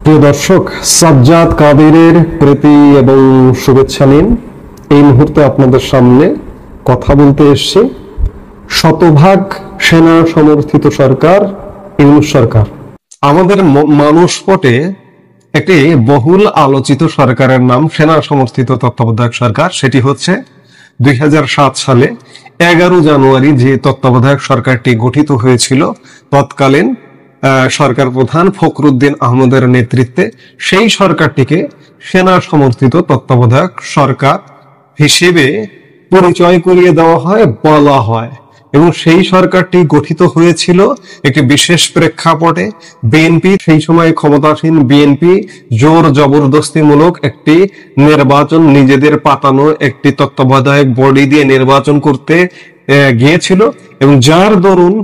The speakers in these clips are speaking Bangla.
প্রিয় দর্শক, সাজ্জাদ কাদেরের প্রীতি এবং শুভেচ্ছা নিন। এই মুহূর্তে আপনাদের সামনে কথা বলতে এসেছি শতভাগ সেনা সমর্থিত সরকার, ইউনূস সরকার। আমাদের মানুষপটে একটি বহুল আলোচিত সরকারের নাম সেনা সমর্থিত তত্ত্বাবধায়ক সরকার। সেটি হচ্ছে 2007 সালে 11 জানুয়ারি যে তত্ত্বাবধায়ক সরকারটি গঠিত হয়েছিল তৎকালীন সরকার প্রধান ফখরুদ্দিন আহমদের নেতৃত্বে, সেই সরকারটিকে সেনা সমর্থিত তত্ত্বাবধায়ক সরকার হিসেবে পরিচয় করিয়ে দেওয়া হয়, বলা হয়। এবং সেই সরকারটি গঠিত হয়েছিল একটি বিশেষ প্রেক্ষাপটে। বিএনপি, সেই সময় ক্ষমতাসীন বিএনপি জোর জবরদস্তিমূলক একটি নির্বাচন, নিজেদের পাতানো একটি তত্ত্বাবধায়ক বডি দিয়ে নির্বাচন করতে গিয়েছিল, এবং যার দরুন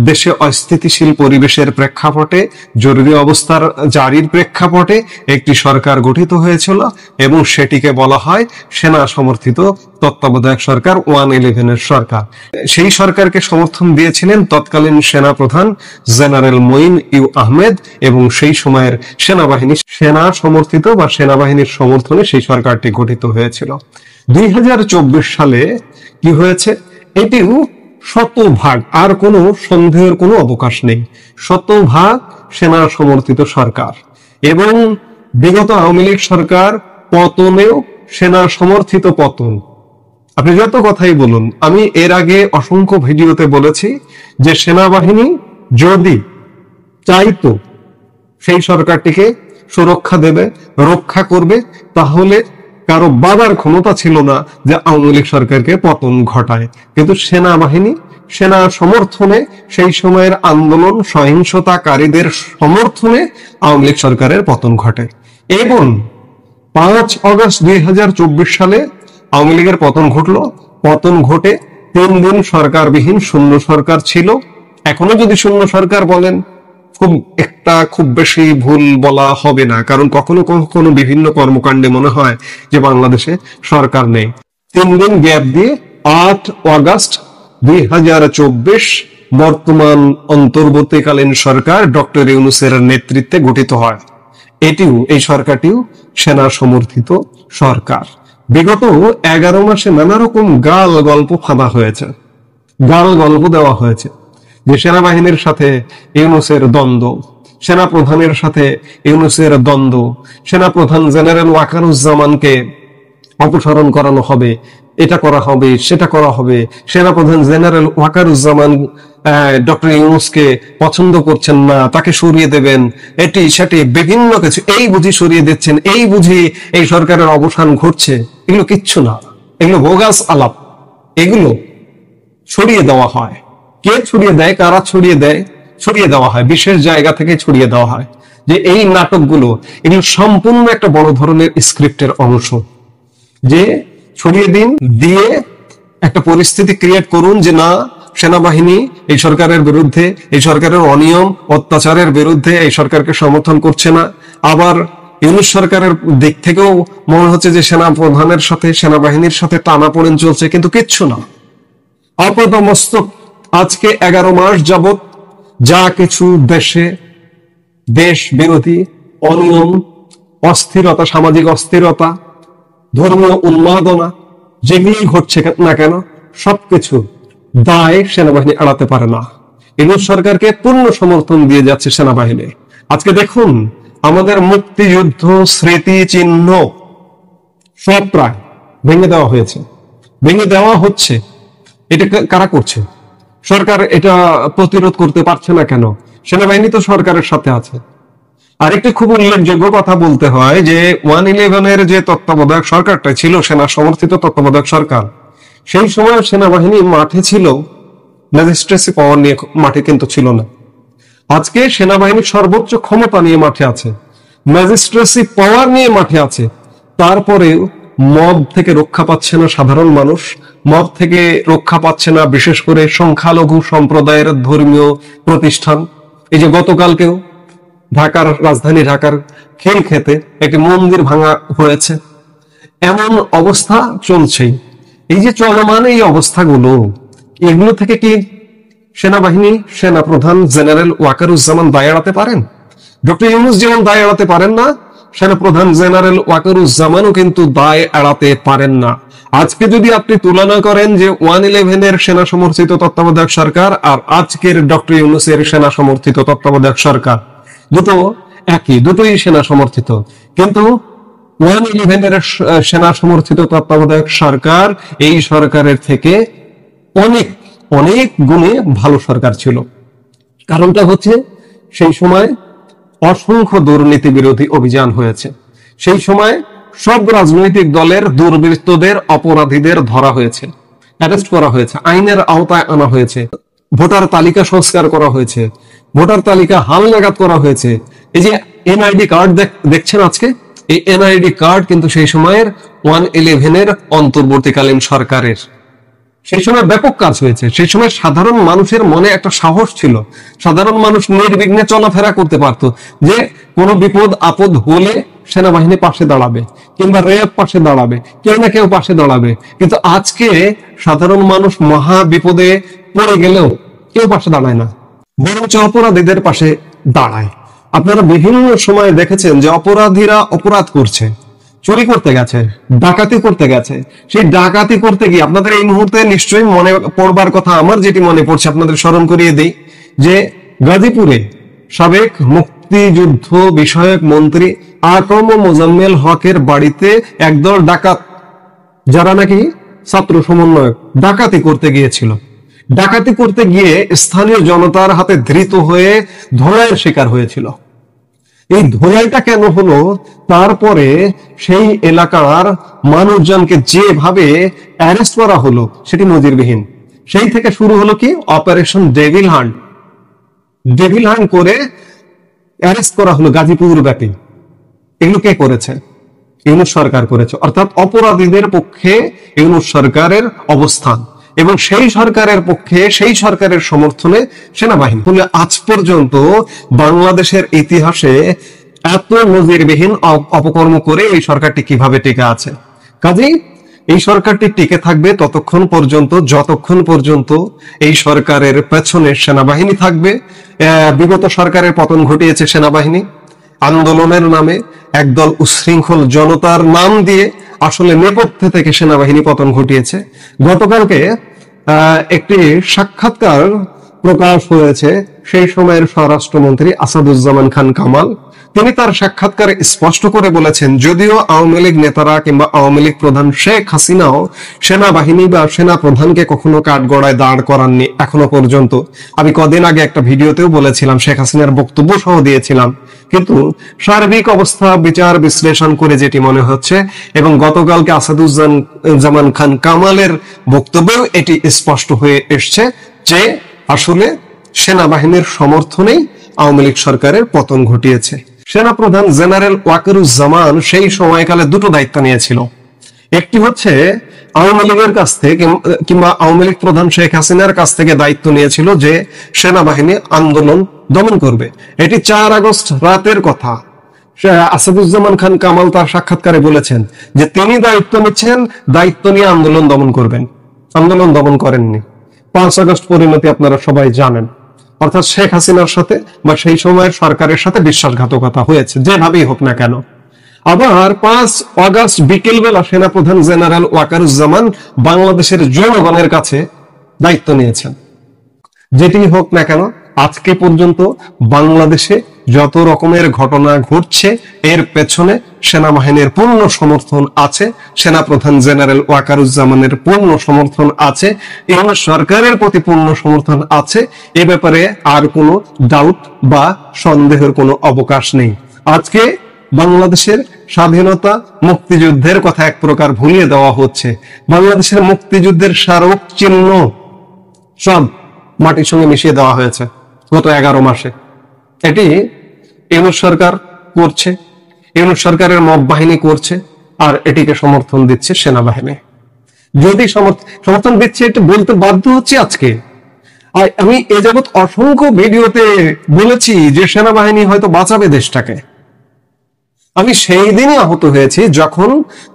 দেশে অস্থিতিশীল পরিবেশের প্রেক্ষাপটে, জরুরি অবস্থার জারির প্রেক্ষাপটে একটি সরকার গঠিত হয়েছিল, এবং সেটিকে বলা হয় সেনা সমর্থিত তত্ত্বাবধায়ক সরকার, 111-এর সরকার। সেই সরকারকে সমর্থন দিয়েছিলেন তৎকালীন সেনা প্রধান জেনারেল মঈন ইউ আহমেদ, এবং সেই সময়ের সেনা সমর্থিত বা সেনাবাহিনীর সমর্থনে সেই সরকারটি গঠিত হয়েছিল। 2024 সালে কি হয়েছে, এটিও শতভাগ, আর কোনো সন্দেহের কোনো অবকাশ নেই, শতভাগ সেনা সমর্থিত সরকার। এবং বিগত আওয়ামী লীগ সরকার পতনেও সেনা সমর্থিত পতন। আপনি যত কথাই বলুন, আমি এর আগে অসংখ্য ভিডিওতে বলেছি যে সেনাবাহিনী যদি চাইতো সেই সরকারটিকে সুরক্ষা দেবে, রক্ষা করবে, তাহলে কারো বাবার ক্ষমতা ছিল না যে আওয়ামী লীগ সরকারকে পতন ঘটায়। কিন্তু সেনাবাহিনী, সেনা সমর্থনে, সেই সময়ের আন্দোলন সহিংসতাকারীদের সমর্থনে আওয়ামী লীগ সরকারের পতন ঘটে। এবং 5 আগস্ট 2024 সালে আওয়ামী লীগের পতন ঘটলো। পতন ঘটে 3 দিন সরকারবিহীন শূন্য সরকার ছিল। এখনো যদি শূন্য সরকার বলেন, খুব বেশি ভুল বলা হবে না, কারণ কখনো কখনো বিভিন্ন কর্মকাণ্ডে মনে হয় যে বাংলাদেশে সরকার নেই। 3 দিন গ্যাপ দিয়ে 8 আগস্ট 2024 বর্তমান অন্তর্বর্তীকালীন সরকার ডক্টর ইউনূসের নেতৃত্বে গঠিত হয়। এই সরকারটিও সেনা সমর্থিত সরকার। বিগত 11 মাসে নানা রকম গাল গল্প ফাঁদা হয়েছে, গাল গল্প দেওয়া হয়েছে যে সেনাবাহিনীর সাথে ইউনূসের দ্বন্দ্ব, সেনা প্রধানের সাথে ইউনূসের দ্বন্দ্ব, সেনা প্রধান জেনারেল ওয়াকারুজ্জামানকে অপসারণ করানো হবে, এটা করা হবে, সেটা করা হবে, সেনাপ্রধান জেনারেল ওয়াকারুজ্জামান ডক্টর ইউনূসকে পছন্দ করছেন না, তাকে সরিয়ে দেবেন, এটি সেটি বিভিন্ন কিছু, এই বুঝি সরিয়ে দিচ্ছেন, এই বুঝি এই সরকারের অবসান ঘটছে। এগুলো কিচ্ছু না, এগুলো বোগাস আলাপ। এগুলো ছড়িয়ে দেওয়া হয়। কে ছড়িয়ে দেয়, কারা ছড়িয়ে দেয়? ছড়িয়ে দেওয়া হয়, বিশেষ জায়গা থেকে ছড়িয়ে দেওয়া হয় যে এই নাটকগুলো, এগুলো সম্পূর্ণ একটা বড় ধরনের স্ক্রিপ্টের অংশ। যে ছড়িয়ে দিন, দিয়ে একটা পরিস্থিতি ক্রিয়েট করুন যে না, সেনাবাহিনী এই সরকারের বিরুদ্ধে, এই সরকারের অনিয়ম অত্যাচারের বিরুদ্ধে এই সরকারকে সমর্থন করছে না। আবার ইউনূস সরকারের দিক থেকেও মনে হচ্ছে যে সেনা প্রধানের সাথে, সেনাবাহিনীর সাথে টানাপোড়েন চলছে, কিন্তু কিচ্ছু না। আপাতমস্তক আজকে 11 মাস যাবত যা কিছু দেশে দেশ বিরোধী অনিয়ম, অস্থিরতা, সামাজিক অস্থিরতা, ধর্মীয় উন্মাদনা যেগুলি ঘটছে না কেন, সবকিছু দায় সেনাবাহিনী এড়াতে পারে না। ইউনূস সরকারকে পূর্ণ সমর্থন দিয়ে যাচ্ছে সেনাবাহিনী। আজকে দেখুন, আমাদের মুক্তিযুদ্ধ স্মৃতি চিহ্ন সব প্রায় ভেঙে দেওয়া হয়েছে, ভেঙে দেওয়া হচ্ছে। এটা কারা করছে? সরকার এটা প্রতিরোধ করতে পারছে না কেন? সেনাবাহিনী তো সরকারের সাথে আছে। আরেকটি খুব উল্লেখযোগ্য কথা বলতে হয় যে 111-এর যে তত্ত্বাবধায়ক সরকারটা ছিল, সেনা সমর্থিত তত্ত্বাবধায়ক সরকার, সেই সময় সেনাবাহিনী মাঠে ছিল, ম্যাজিস্ট্রেসি পাওয়ার নিয়ে মাঠে কিন্তু ছিল না। আজকে সেনাবাহিনী সর্বোচ্চ ক্ষমতা নিয়ে মাঠে আছে, ম্যাজিস্ট্রেসি পাওয়ার নিয়ে মাঠে আছে। তারপরেও মব থেকে রক্ষা পাচ্ছে না সাধারণ মানুষ, মব থেকে রক্ষা পাচ্ছে না বিশেষ করে সংখ্যালঘু সম্প্রদায়ের ধর্মীয় প্রতিষ্ঠান। এই যে গতকালকেও ঢাকার, রাজধানী ঢাকার খেলক্ষেতে একটি মন্দির ভাঙা হয়েছে, এমন অবস্থা চলছেই। এই যে চলমান এই অবস্থাগুলো, এগুলো থেকে কি সেনাবাহিনী, সেনাপ্রধান জেনারেল ওয়াকারুজ্জামান দায় এড়াতে পারেন? ডক্টর ইউনূস যেমন দায় এড়াতে পারেন না, সেনাপ্রধান জেনারেল ওয়াকারুজ্জামানও কিন্তু দায় এড়াতে পারেন না। আজকে যদি আপনি তুলনা করেন যে 111 সেনা সমর্থিত তত্ত্বাবধায়ক সরকার আর আজকের ডক্টর ইউনূসের সেনা সমর্থিত তত্ত্বাবধায়ক সরকার, দুটো একই, দুটোই সেনা সমর্থিত, কিন্তু 111 সেনা সমর্থিত তত্ত্বাবধায়ক সরকার এই সরকারের থেকে অনেক অনেক গুণে ভালো সরকার ছিল। কারণটা হচ্ছে সেই সময় অসংখ্য দুর্নীতি বিরোধী অভিযান হয়েছে, সেই সময় সব রাজনৈতিক দলের দুর্বৃত্তদের, অপরাধীদের ধরা হয়েছে, অ্যারেস্ট করা হয়েছে, আইনের আওতায় আনা হয়েছে, ভোটার তালিকা সংস্কার করা হয়েছে, ভোটার তালিকা হালনাগাদ করা হয়েছে। এই যে এনআইডি কার্ড দেখছেন আজকে, এই এনআইডি কার্ড কিন্তু সেই সময়ের 111 অন্তর্বর্তীকালীন সরকারের। সেই সময় ব্যাপক কাজ হয়েছে। সেই সময় সাধারণ মানুষের মনে একটা সাহস ছিল, সাধারণ মানুষ নির্বিঘ্নে চলাফেরা করতে পারতো, যে কোনো বিপদ আপদ হলে সেনাবাহিনী পাশে দাঁড়াবে, কিংবা র্যাব পাশে দাঁড়াবে, কেউ না কেউ পাশে দাঁড়াবে। কিন্তু আজকে সাধারণ মানুষ মহা বিপদে পড়ে গেলেও কেউ পাশে দাঁড়ায় না, বরঞ্চ অপরাধীদের পাশে দাঁড়ায়। আপনারা বিভিন্ন সময় দেখেছেন যে অপরাধীরা অপরাধ করছে, চুরি করতে গেছে, ডাকাতি করতে গেছে, সেই ডাকাতি করতে গিয়ে আপনাদের এই মুহূর্তে নিশ্চয়ই মনে পড়বার কথা, আমার যেটি মনে পড়ছে আপনাদের স্মরণ করিয়ে দেই, যে গাজীপুরে সাবেক মুক্তিযুদ্ধ বিষয়ক মন্ত্রী আকম মোজাম্মেল হকের বাড়িতে একদল ডাকাত, যারা নাকি ছাত্র সমন্বয়ক, ডাকাতি করতে গিয়েছিল। ডাকাতি করতে গিয়ে স্থানীয় জনতার হাতে ধৃত হয়ে ধোলাইয়ের শিকার হয়েছিল। এই ধোলাইটা কেন হলো, তারপরে সেই এলাকার মানুষজনকে যেভাবে অ্যারেস্ট করা হলো সেটি নজিরবিহীন। সেই থেকে শুরু হলো কি operation devil hunt. Devil hunt করে অ্যারেস্ট করা হলো গাজীপুর ব্যাপী। এগুলো কে করেছে? ইউনূস সরকার করেছে। অর্থাৎ অপরাধীদের পক্ষে ইউনূস সরকারের অবস্থান, এবং সেই সরকারের পক্ষে, সেই সরকারের সমর্থনে সেনাবাহিনী। ফলে আজ পর্যন্ত বাংলাদেশের ইতিহাসে এত নজিরবিহীন অপকর্ম করে এই সরকারটি কিভাবে টিকে আছে। কাজেই এই সরকারটি টিকে থাকবে ততক্ষণ পর্যন্ত যতক্ষণ পর্যন্ত এই সরকারের পেছনে সেনাবাহিনী থাকবে। বিগত সরকারের পতন ঘটিয়েছে সেনাবাহিনী, আন্দোলনের নামে একদল উচ্ছৃঙ্খল জনতার নাম দিয়ে আসলে নেপথ্যে থেকে সেনাবাহিনী পতন ঘটিয়েছে। গতকালকে একটি সাক্ষাৎকার প্রকাশ হয়েছে সেই সময়ের স্বরাষ্ট্রমন্ত্রী আসাদুজ্জামান খান কামাল। তিনি তার সাক্ষাৎকারে স্পষ্ট করে বলেছেন, যদিও আওয়ামী লীগ নেতারা কিংবা আওয়ামী লীগ প্রধান শেখ হাসিনাও সেনাবাহিনী বা সেনা প্রধানকে কখনো কাঠগড়ায় দাঁড় করাননি এখনো পর্যন্ত। আমি কদিন আগে একটা ভিডিওতেও বলেছিলাম, শেখ হাসিনার বক্তব্য সহ দিয়েছিলাম, কিন্তু সার্বিক অবস্থা বিচার বিশ্লেষণ করে যেটি মনে হচ্ছে, এবং গতকালকে আসাদুজ্জামান খান কামালের বক্তব্যেও এটি স্পষ্ট হয়ে এসছে যে আসলে সেনাবাহিনীর সমর্থনেই আওয়ামী লীগ সরকারের পতন ঘটিয়েছে। সেনাপ্রধান জেনারেল ওয়াকারুজ্জামান সেই সময়কালে দুটো দায়িত্ব নিয়েছিল। একটি হচ্ছে আওয়ামী লীগের কাছ থেকে কিংবা আওয়ামী লীগ প্রধান শেখ হাসিনার কাছ থেকে দায়িত্ব নিয়েছিল যে সেনাবাহিনী আন্দোলন দমন করবে। এটি 4 আগস্ট রাতের কথা। আসাদুজ্জামান খান কামাল তার সাক্ষাৎকারে বলেছেন যে তিনি দায়িত্ব নিচ্ছেন, দায়িত্ব নিয়ে আন্দোলন দমন করবেন। আন্দোলন দমন করেননি। 5 আগস্ট পরিণতি আপনারা সবাই জানেন, অর্থাৎ শেখ হাসিনার সাথে বা সেই সময়ের সরকারের সাথে বিশ্বাসঘাতকতা হয়েছে, যেভাবেই হোক না কেন। আবার 5 আগস্ট বিকেলবেলা সেনাপ্রধান জেনারেল ওয়াকারুজ্জামান বাংলাদেশের জনগণের কাছে দায়িত্ব নিয়েছেন। যেটি হোক না কেন, আজকে পর্যন্ত বাংলাদেশে যত রকমের ঘটনা ঘটছে এর পেছনে সেনাবাহিনীর পূর্ণ সমর্থন আছে, সেনাপ্রধান জেনারেল ওয়াকারুজ্জামানের পূর্ণ সমর্থন আছে, এবং সরকারের প্রতি পূর্ণ সমর্থন আছে। এ ব্যাপারে আর কোনো ডাউট বা সন্দেহের কোনো অবকাশ নেই। আজকে বাংলাদেশের স্বাধীনতা মুক্তিযুদ্ধের কথা এক প্রকার ভুলিয়ে দেওয়া হচ্ছে। বাংলাদেশের মুক্তিযুদ্ধের স্মারক চিহ্ন সব মাটির সঙ্গে মিশিয়ে দেওয়া হয়েছে গত 11 মাসে। এটি ইউনূস সরকার করছে, ইউনূস সরকারের মব বাহিনী করছে, আর এটিকে সমর্থন দিচ্ছে সেনাবাহিনী। যদি সমর্থন দিচ্ছে এটা বলতে বাধ্য হচ্ছে আজকে। আমি এ যাবৎ অসংখ্য ভিডিওতে বলেছি যে সেনাবাহিনী হয়তো বাঁচাবে দেশটাকে। আমি সেই দিনই আহত হয়েছি যখন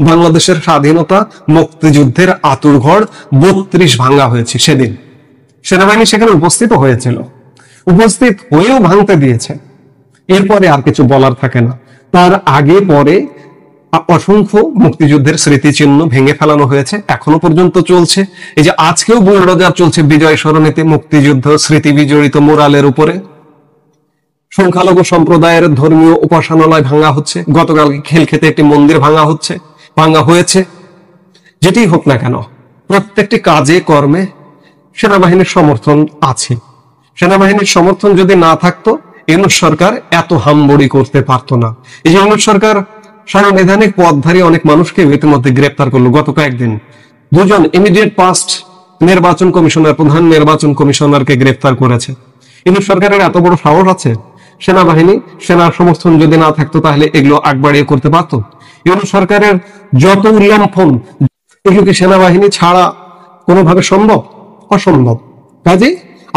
বাংলাদেশের স্বাধীনতা মুক্তিযুদ্ধের আঁতুড়ঘর 32 ভাঙ্গা হয়েছে। সেদিন সেনাবাহিনী সেখানে উপস্থিত হয়েছিল, উপস্থিত হয়েও ভাঙতে দিয়েছে। এরপরে আর কিছু বলার থাকে না। তার আগে পরে অসংখ্য মুক্তিযুদ্ধের স্মৃতিচিহ্ন ভেঙে ফেলানো হয়েছে, এখনো পর্যন্ত চলছে। এই যে আজকেও বুলডোজার চলছে বিজয় সরণিতে মুক্তিযুদ্ধ স্মৃতি বিজড়িত মোরালের উপরে। সংখ্যালঘু সম্প্রদায়ের ধর্মীয় উপাসনালয় ভাঙা হচ্ছে, গতকালকে খেলক্ষেতে একটি মন্দির ভাঙা হয়েছে। যেটি হোক না কেন, প্রত্যেকটি কাজে কর্মে সেনাবাহিনীর সমর্থন আছে। সেনাবাহিনীর সমর্থন যদি না থাকতো, ইউনূস সরকার এত হামবড়ি করতে পারতো না। এই যে ইউনূস সরকার সাংবিধানিক পদধারী অনেক মানুষকে ইতিমধ্যে গ্রেপ্তার করলো। গত কয়েকদিন দুজন ইমিডিয়েট পাস্ট নির্বাচন কমিশনার, প্রধান নির্বাচন কমিশনারকে গ্রেপ্তার করেছে। ইউনূস সরকারের এত বড় সাহস আছে? সেনাবাহিনী, সেনার সমর্থন যদি না থাকতো তাহলে এগুলো আগ বাড়িয়ে করতে পারতো? ইউনূস সরকারের যত উল্লঙ্ঘন, এগুলো কি সেনাবাহিনী ছাড়া কোনোভাবে সম্ভব? অসম্ভব। কাজে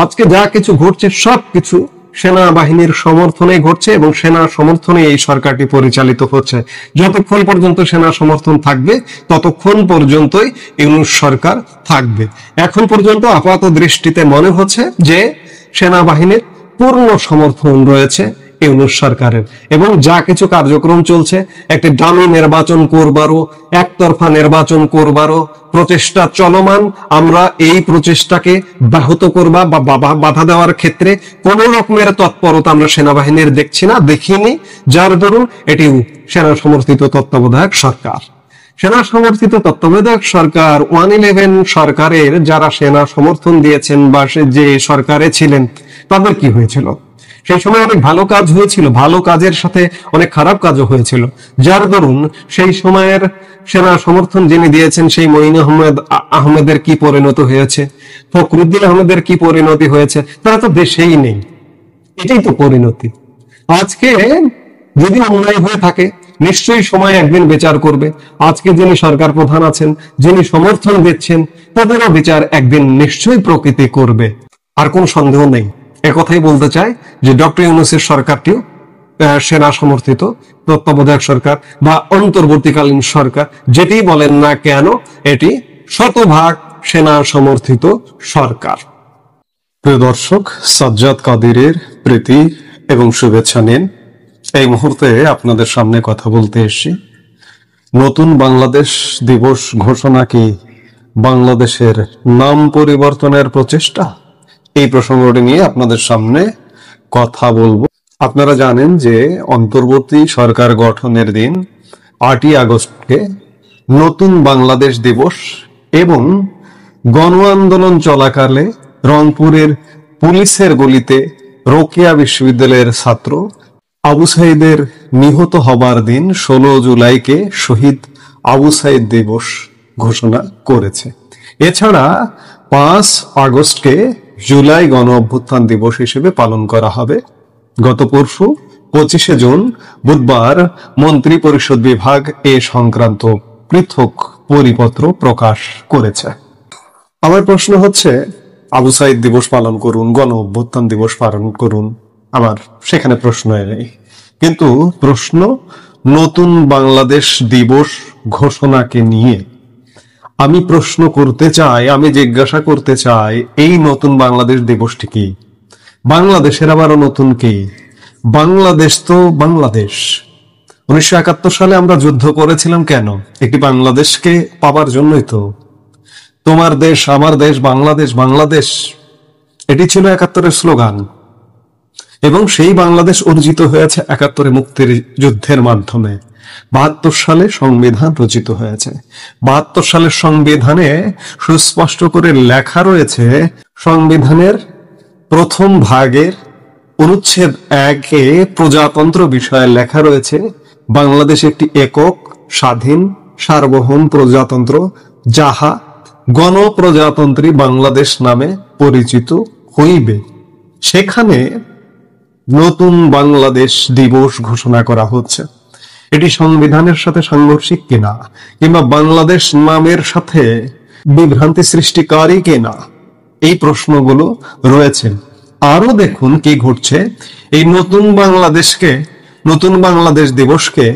আজকে যা কিছু ঘটছে সবকিছু সেনাবাহিনীর সমর্থনে ঘটছে এবং সেনা সমর্থনে এই সরকারটি পরিচালিত হচ্ছে। যতক্ষণ পর্যন্ত সেনা সমর্থন থাকবে ততক্ষণ পর্যন্তই ইউনূস সরকার থাকবে। এখন পর্যন্ত আপাত দৃষ্টিতে মনে হচ্ছে যে সেনাবাহিনীর পূর্ণ সমর্থন রয়েছে ইউনূস সরকারের, এবং যা কিছু কার্যক্রম চলছে, একটি ডামি নির্বাচন করবারও, একতরফা নির্বাচন করবারও প্রচেষ্টা চলমান। আমরা এই প্রচেষ্টাকে ব্যাহত করবা বা বাধা দেওয়ার ক্ষেত্রে কোন রকমের তৎপরতা আমরা সেনাবাহিনীর দেখছি না, দেখিনি। যার দরুন এটি সেনা সমর্থিত তত্ত্বাবধায়ক সরকার। সেনা সমর্থিত তত্ত্বাবধায়ক সরকার 111 সরকারের যারা সেনা সমর্থন দিয়েছেন বা যে সরকারে ছিলেন তাদের কি হয়েছিল? সেই সময় অনেক ভালো কাজ হয়েছিল, ভালো কাজের সাথে অনেক খারাপ কাজও হয়েছিল। যার দরুন সেই সময়ের সেনা সমর্থন যিনি দিয়েছেন সেই মঈন আহমেদের কি পরিণতি হয়েছে, ফখরুদ্দিন আহমেদের কি পরিণতি হয়েছে? তারা তো দেশেই নেই। এটাই তো পরিণতি। আজকে যদি অন্যায় হয়ে থাকে নিশ্চয়ই সময় একদিন বিচার করবে। আজকে যিনি সরকার প্রধান আছেন, যিনি সমর্থন দিচ্ছেন, তাদেরও বিচার একদিন নিশ্চয়ই প্রকৃতি করবে, আর কোন সন্দেহ নেই। একথাই বলতে চাই যে ডক্টর ইউনূসের সরকারটিও সেনা সমর্থিত তত্ত্বাবধায়ক সরকার বা অন্তর্বর্তীকালীন সরকার, যেটি বলেন না কেন, এটি শতভাগ সেনা সমর্থিত সরকার। প্রিয় দর্শক, সাজ্জাদ কাদিরের প্রীতি এবং শুভেচ্ছা নিন। এই মুহূর্তে আপনাদের সামনে কথা বলতে এসেছি নতুন বাংলাদেশ দিবস ঘোষণা কি বাংলাদেশের নাম পরিবর্তনের প্রচেষ্টা, এই প্রসঙ্গটি নিয়ে আপনাদের সামনে কথা বলবো। আপনারা জানেন যে অন্তর্বর্তী সরকার গঠনের দিন 8ই আগস্টকে নতুন বাংলাদেশ দিবস এবং গণ আন্দোলন চলাকালে রংপুরের পুলিশের গুলিতে রোকেয়া বিশ্ববিদ্যালয়ের ছাত্র আবু সাইদের নিহত হবার দিন 16 জুলাইকে শহীদ আবু সাইদ দিবস ঘোষণা করেছে। এছাড়া 5 আগস্টকে জুলাই গণ অভ্যুত্থান দিবস হিসেবে পালন করা হবে। গত পরশু 25শে জুন বুধবার মন্ত্রী পরিষদ বিভাগ এ সংক্রান্ত পৃথক পরিপত্র প্রকাশ করেছে। আমার প্রশ্ন হচ্ছে, আবু সাইদ দিবস পালন করুন, গণ অভ্যুত্থান দিবস পালন করুন, আমার সেখানে প্রশ্ন নেই, কিন্তু প্রশ্ন নতুন বাংলাদেশ দিবস ঘোষণাকে নিয়ে আমি প্রশ্ন করতে চাই, আমি জিজ্ঞাসা করতে চাই, এই নতুন বাংলাদেশ দিবসটি কি? বাংলাদেশের আবারও নতুন কি? বাংলাদেশ তো বাংলাদেশ। 1971 সালে আমরা যুদ্ধ করেছিলাম কেন? একটি বাংলাদেশকে পাবার জন্যই তো। তোমার দেশ, আমার দেশ, বাংলাদেশ, বাংলাদেশ, এটি ছিল 71-এর স্লোগান। এবং সেই বাংলাদেশ অর্জিত হয়েছে 71-এ মুক্তির যুদ্ধের মাধ্যমে। 72 সালে সংবিধান রচিত হয়েছে। 72 সালের সংবিধানে সুস্পষ্ট করে লেখা রয়েছে, সংবিধানের প্রথম ভাগের অনুচ্ছেদ 1-এ প্রজাতন্ত্র বিষয়ে লেখা রয়েছে, বাংলাদেশ একটি একক স্বাধীন সার্বভৌম প্রজাতন্ত্র, যাহা গণপ্রজাতন্ত্রী বাংলাদেশ নামে পরিচিত হইবে। সেখানে নতুন বাংলাদেশ দিবস ঘোষণা করা হচ্ছে। এটি সংবিধানের সাথে সাংঘর্ষিক কিনা, কিংবা বাংলাদেশ নামের সাথে বিভ্রান্তি সৃষ্টিকারী কিনা, এই প্রশ্নগুলো রয়েছে। আরো দেখুন কি ঘটছে। এই নতুন বাংলাদেশকে, নতুন বাংলাদেশ দিবসকে,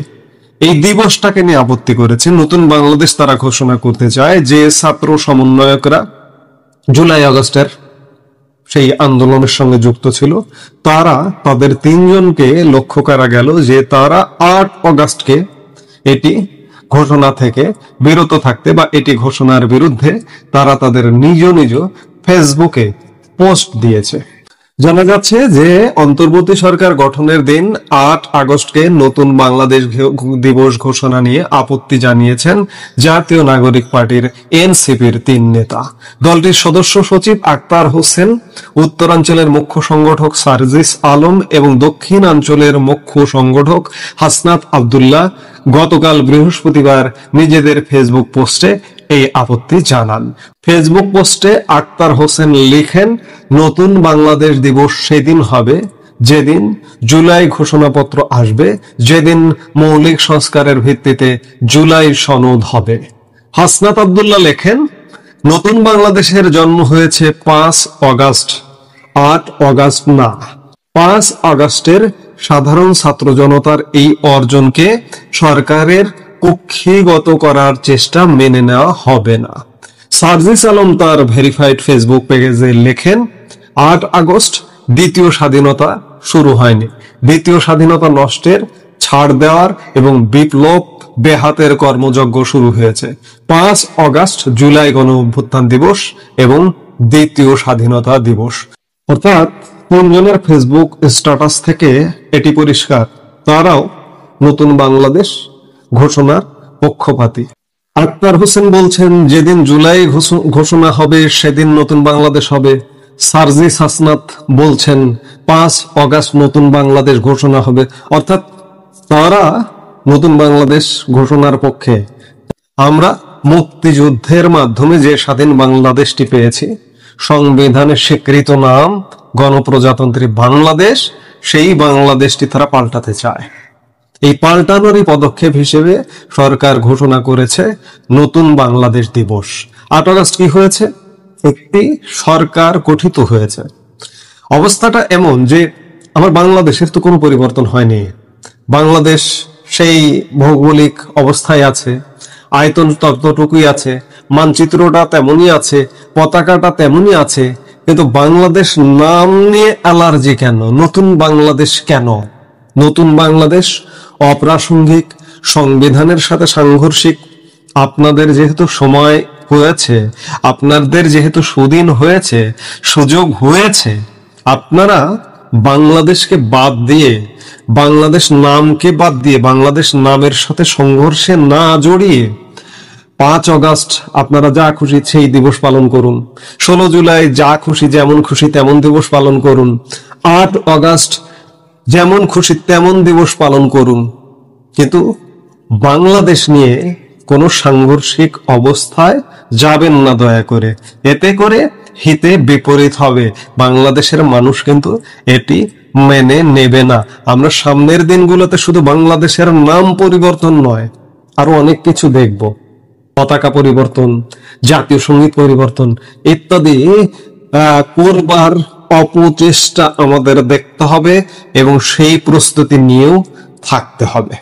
এই দিবসটাকে নিয়ে আপত্তি করেছে। নতুন বাংলাদেশ তারা ঘোষণা করতে চায় যে ছাত্র সমন্বয়করা জুলাই আগস্টের সেই আন্দোলনের সঙ্গে যুক্ত ছিল, তারা তাদের 3 জনকে লক্ষ্য করা গেল যে তারা 8 অগাস্টকে এটি ঘোষণা থেকে বিরত থাকতে বা এটি ঘোষণার বিরুদ্ধে তারা তাদের নিজ নিজ ফেসবুকে পোস্ট দিয়েছে। জানা যাচ্ছে যে অন্তর্বর্তী সরকার গঠনের দিন 8 আগস্টকে নতুন বাংলাদেশ দিবস ঘোষণা নিয়ে আপত্তি জানিয়েছেন জাতীয় নাগরিক পার্টির এনসিপির 3 নেতা। দলটির সদস্য সচিব আক্তার হোসেন, উত্তরাঞ্চলের মুখ্য সংগঠক সার্জিস আলম এবং দক্ষিণাঞ্চলের মুখ্য সংগঠক হাসনাত আব্দুল্লাহ গতকাল বৃহস্পতিবার নিজেদের ফেসবুক পোস্টে এই আপত্তি জানান। ফেসবুক পোস্টে আক্তার হোসেন লিখেন, নতুন বাংলাদেশ দিবস সেদিন হবে যেদিন জুলাই ঘোষণাপত্র আসবে, যেদিন মৌলিক সংস্কারের ভিত্তিতে জুলাই সনদ হবে। হাসনাত আব্দুল্লাহ লেখেন, নতুন বাংলাদেশের জন্ম হয়েছে 5 অগাস্ট, 8 অগাস্ট না। 5 আগস্টের সাধারণ ছাত্র জনতার এই অর্জনকে সরকারের কুক্ষিগত করার চেষ্টা মেনে নেওয়া হবে না। সার্জিস আলম তার ভেরিফাইড ফেসবুক পেজে লেখেন, 8 আগস্ট দ্বিতীয় স্বাধীনতা শুরু হয়নি, দ্বিতীয় স্বাধীনতা নষ্টের, ছাড় দেওয়ার এবং বিপ্লব বেহাতের কর্মযজ্ঞ শুরু হয়েছে। 5 অগাস্ট জুলাই গণ অভ্যুত্থান দিবস এবং দ্বিতীয় স্বাধীনতা দিবস। অর্থাৎ 3 জনের ফেসবুক স্ট্যাটাস থেকে এটি পরিষ্কার, তারাও নতুন বাংলাদেশ ঘোষণার পক্ষপাতী। আক্তার হোসেন বলছেন, যেদিন জুলাই ঘোষণা হবে সেদিন নতুন বাংলাদেশ হবে। সার্জিস হাসনাত বলছেন 5 অগাস্ট নতুন বাংলাদেশ ঘোষণা হবে। অর্থাৎ তারা নতুন বাংলাদেশ ঘোষণার পক্ষে। আমরা মুক্তিযুদ্ধের মাধ্যমে যে স্বাধীন বাংলাদেশটি পেয়েছি, সংবিধানের স্বীকৃত নাম গণপ্রজাতন্ত্রী বাংলাদেশ, সেই বাংলাদেশটি তারা পাল্টাতে চায়। এই পাল্টানোরই পদক্ষেপ হিসেবে সরকার ঘোষণা করেছে নতুন বাংলাদেশ দিবস। 8 আগস্ট কি হয়েছে? একটি সরকার গঠিত হয়েছে। অবস্থাটা এমন যে আমার বাংলাদেশের তো কোনো পরিবর্তন হয়নি। বাংলাদেশ সেই ভৌগোলিক অবস্থায় আছে, আয়তন ততটুকুই আছে, মানচিত্রটা তেমনই আছে, পতাকাটা তেমনই আছে, কিন্তু বাংলাদেশ নাম নিয়ে অ্যালার্জি কেন? নতুন বাংলাদেশ কেন? নতুন বাংলাদেশ অপ্রাসঙ্গিক, সংবিধানের সাথে সাংঘর্ষিক। আপনাদের যেহেতু সময় হয়েছে, আপনাদের যেহেতু সুদিন হয়েছে, সুযোগ হয়েছে, আপনারা বাংলাদেশকে বাদ দিয়ে, বাংলাদেশ নামকে বাদ দিয়ে, বাংলাদেশ নামের সাথে সংঘর্ষে না জড়িয়ে 5 অগাস্ট আপনারা যা খুশি সেই দিবস পালন করুন। 16 জুলাই যা খুশি যেমন খুশি তেমন দিবস পালন করুন। 8 অগাস্ট যেমন খুশি তেমন দিবস পালন করুন, কিন্তু বাংলাদেশ নিয়ে কোনো সাংঘর্ষিক অবস্থায় যাবেন না দয়া করে। এতে করে হিতে বিপরীত হবে। বাংলাদেশের মানুষ কিন্তু এটি মেনে নেবে না। আমরা সামনের দিনগুলোতে শুধু বাংলাদেশের নাম পরিবর্তন নয়, আরো অনেক কিছু দেখব। পতাকা পরিবর্তন, জাতীয় সঙ্গীত পরিবর্তন ইত্যাদি করবার অপচেষ্টা আমাদের দেখতে হবে এবং সেই প্রস্তুতি নিয়েও থাকতে হবে।